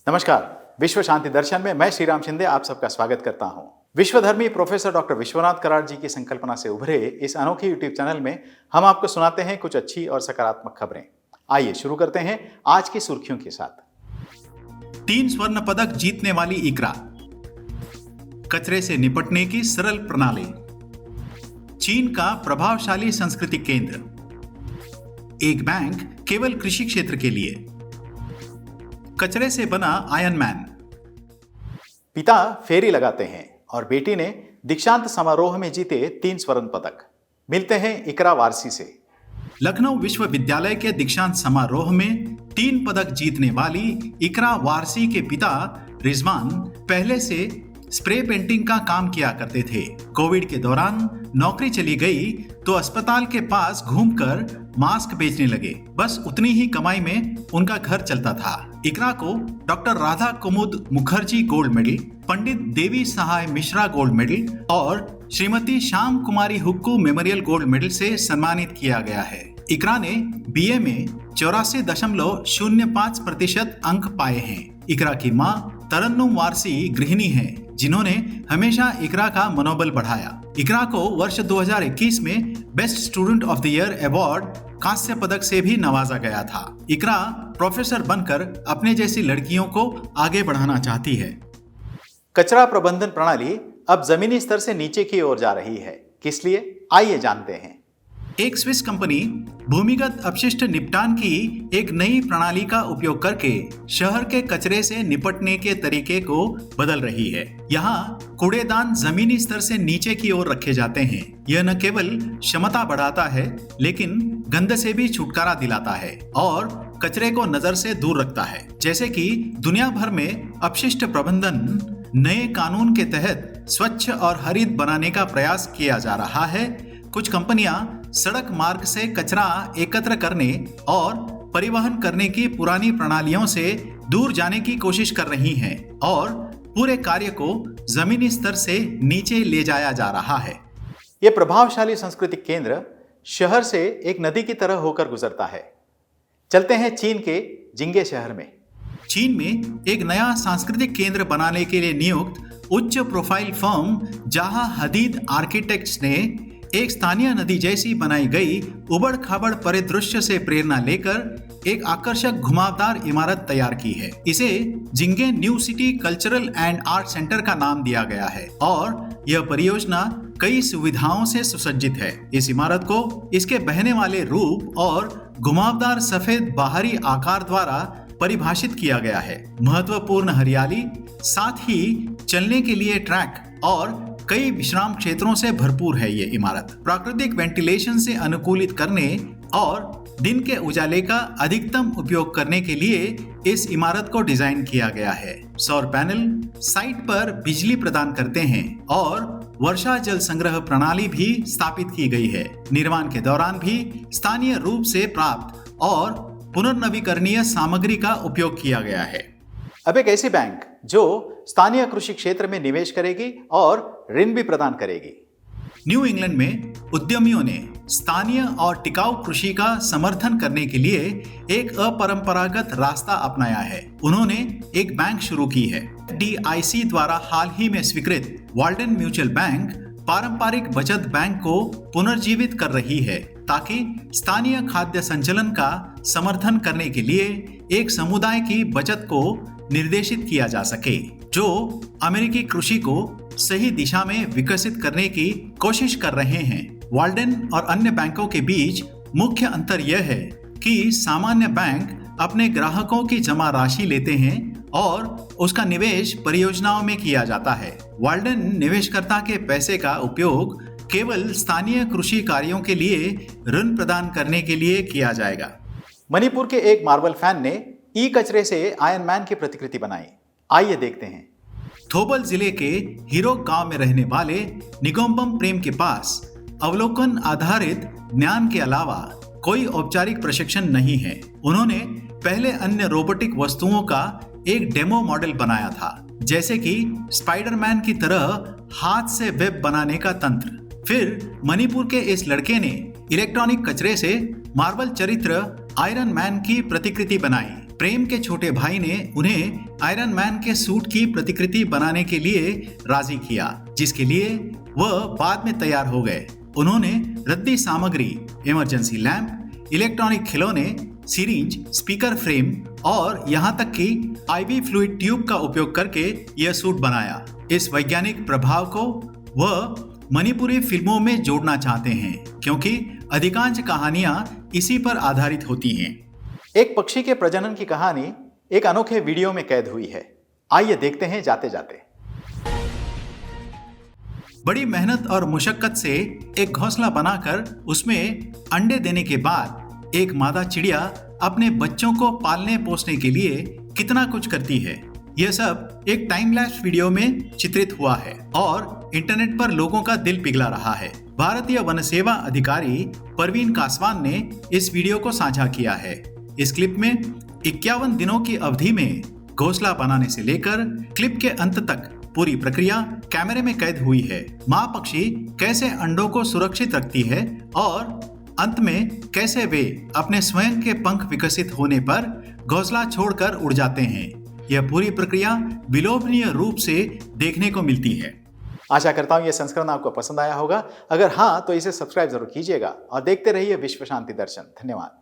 नमस्कार। विश्व शांति दर्शन में मैं श्री राम शिंदे आप सबका स्वागत करता हूं। विश्वधर्मी प्रोफेसर डॉक्टर विश्वनाथ कराड़ जी की संकल्पना से उभरे इस अनोखे यूट्यूब चैनल में हम आपको सुनाते हैं कुछ अच्छी और सकारात्मक खबरें। आइए शुरू करते हैं आज की सुर्खियों के साथ। 3 स्वर्ण पदक जीतने वाली इकरा, कचरे से निपटने की सरल प्रणाली, चीन का प्रभावशाली सांस्कृतिक केंद्र, एक बैंक केवल कृषि क्षेत्र के लिए, कचरे से बना आयरन मैन। पिता फेरी लगाते हैं और बेटी ने दीक्षांत समारोह में जीते 3 स्वर्ण पदक। मिलते हैं इकरा वारसी से। लखनऊ विश्वविद्यालय के दीक्षांत समारोह में 3 पदक जीतने वाली इकरा वारसी के पिता रिजवान पहले से स्प्रे पेंटिंग का काम किया करते थे। कोविड के दौरान नौकरी चली गई तो अस्पताल के पास घूमकर मास्क बेचने लगे। बस उतनी ही कमाई में उनका घर चलता था। इकरा को डॉक्टर राधा कुमुद मुखर्जी गोल्ड मेडल, पंडित देवी सहाय मिश्रा गोल्ड मेडल और श्रीमती श्याम कुमारी हुक्कू मेमोरियल गोल्ड मेडल से सम्मानित किया गया है। इकरा ने बीए में 84.05% अंक पाए हैं। इकरा की मां तरन्नुम वारसी गृहिणी हैं, जिन्होंने हमेशा इकरा का मनोबल बढ़ाया। इकरा को वर्ष 2021 में best student of the year award कांस्य पदक से भी नवाजा गया था। इकरा प्रोफेसर बनकर अपने जैसी लड़कियों को आगे बढ़ाना चाहती है। कचरा प्रबंधन प्रणाली अब जमीनी स्तर से नीचे की ओर जा रही है। किस लिए, आइए जानते हैं। एक स्विस कंपनी भूमिगत अपशिष्ट निपटान की एक नई प्रणाली का उपयोग करके शहर के कचरे से निपटने के तरीके को बदल रही है। यहाँ कूड़ेदान जमीनी स्तर से नीचे की ओर रखे जाते हैं। यह न केवल क्षमता बढ़ाता है, लेकिन गंध से भी छुटकारा दिलाता है और कचरे को नजर से दूर रखता है। जैसे कि दुनिया भर में अपशिष्ट प्रबंधन नए कानून के तहत स्वच्छ और हरित बनाने का प्रयास किया जा रहा है। कुछ कंपनियां सड़क मार्ग से कचरा एकत्र करने और परिवहन करने की पुरानी प्रणालियों से दूर जाने की कोशिश कर रही हैं और पूरे कार्य को जमीनी स्तर से नीचे ले जाया जा रहा है। ये प्रभावशाली सांस्कृतिक केंद्र शहर से एक नदी की तरह होकर गुजरता है। चलते हैं चीन के जिंगे शहर में। चीन में एक नया सांस्कृतिक केंद्र बनाने के लिए नियुक्त उच्च प्रोफाइल फर्म जाहा हदीद आर्किटेक्ट्स ने एक स्थानीय नदी जैसी बनाई गई उबड़ खाबड़ परिदृश्य से प्रेरणा लेकर एक आकर्षक घुमावदार इमारत तैयार की है। इसे जिंगे new city cultural and art centre का नाम दिया गया है और यह परियोजना कई सुविधाओं से सुसज्जित है। इस इमारत को इसके बहने वाले रूप और घुमावदार सफेद बाहरी आकार द्वारा परिभाषित किया गया है। महत्वपूर्ण हरियाली, साथ ही चलने के लिए ट्रैक और कई विश्राम क्षेत्रों से भरपूर है। ये इमारत प्राकृतिक वेंटिलेशन से अनुकूलित करने और दिन के उजाले का अधिकतम उपयोग करने के लिए इस इमारत को डिजाइन किया गया है। सौर पैनल साइट पर बिजली प्रदान करते हैं और वर्षा जल संग्रह प्रणाली भी स्थापित की गई है। निर्माण के दौरान भी स्थानीय रूप से प्राप्त और पुनर्नवीकरणीय सामग्री का उपयोग किया गया है। अब एक ऐसी बैंक जो स्थानीय कृषि क्षेत्र में निवेश करेगी और ऋण भी प्रदान करेगी। न्यू इंग्लैंड में उद्यमियों ने स्थानीय और टिकाऊ कृषि का समर्थन करने के लिए एक अपरंपरागत रास्ता अपनाया है। उन्होंने एक बैंक शुरू की है। DIC द्वारा हाल ही में स्वीकृत वाल्डन म्यूचुअल बैंक पारंपरिक बचत बैंक को पुनर्जीवित कर रही है, ताकि स्थानीय खाद्य संचलन का समर्थन करने के लिए एक समुदाय की बचत को निर्देशित किया जा सके, जो अमेरिकी कृषि को सही दिशा में विकसित करने की कोशिश कर रहे हैं। वाल्डन और अन्य बैंकों के बीच मुख्य अंतर यह है कि सामान्य बैंक अपने ग्राहकों की जमा राशि लेते हैं और उसका निवेश परियोजनाओं में किया जाता है। वाल्डन निवेशकर्ता के पैसे का उपयोग केवल स्थानीय कृषि कार्यों के लिए ऋण प्रदान करने के लिए किया जाएगा। मणिपुर के एक मार्बल फैन ने ई कचरे से आयरन मैन की प्रतिकृति बनाई। आइए देखते हैं। थोबल जिले के हिरोक गांव में रहने वाले निगोम्बम प्रेम के पास अवलोकन आधारित ज्ञान के अलावा कोई औपचारिक प्रशिक्षण नहीं है। उन्होंने पहले अन्य रोबोटिक वस्तुओं का एक डेमो मॉडल बनाया था, जैसे कि स्पाइडरमैन की तरह हाथ से वेब बनाने का तंत्र। फिर मणिपुर के इस लड़के ने इलेक्ट्रॉनिक कचरे से मार्बल चरित्र आयरन मैन की प्रतिकृति बनाई। प्रेम के छोटे भाई ने उन्हें आयरन मैन के सूट की प्रतिकृति बनाने के लिए राजी किया, जिसके लिए वह बाद में तैयार हो गए। उन्होंने रद्दी सामग्री, इमरजेंसी लैंप, इलेक्ट्रॉनिक खिलौने, सिरिंज, स्पीकर फ्रेम और यहाँ तक कि आईवी फ्लूइड ट्यूब का उपयोग करके यह सूट बनाया। इस वैज्ञानिक प्रभाव को वह मणिपुरी फिल्मों में जोड़ना चाहते हैं, क्योंकि अधिकांश कहानियां इसी पर आधारित होती हैं। एक पक्षी के प्रजनन की कहानी एक अनोखे वीडियो में कैद हुई है। आइए देखते हैं जाते जाते। बड़ी मेहनत और मुशक्कत से एक घोंसला बनाकर उसमें अंडे देने के बाद एक मादा चिड़िया अपने बच्चों को पालने पोसने के लिए कितना कुछ करती है, यह सब एक टाइम लैप्स वीडियो में चित्रित हुआ है और इंटरनेट पर लोगों का दिल पिघला रहा है। भारतीय वन सेवा अधिकारी परवीन कासवान ने इस वीडियो को साझा किया है। इस क्लिप में 51 दिनों की अवधि में घोंसला बनाने से लेकर क्लिप के अंत तक पूरी प्रक्रिया कैमरे में कैद हुई है। माँ पक्षी कैसे अंडों को सुरक्षित रखती है और अंत में कैसे वे अपने स्वयं के पंख विकसित होने पर घोंसला छोड़कर उड़ जाते हैं। यह पूरी प्रक्रिया विलोभनीय रूप से देखने को मिलती है। आशा करता हूँ यह संस्करण आपको पसंद आया होगा। अगर हाँ तो इसे सब्सक्राइब जरूर कीजिएगा और देखते रहिए विश्व शांति दर्शन। धन्यवाद।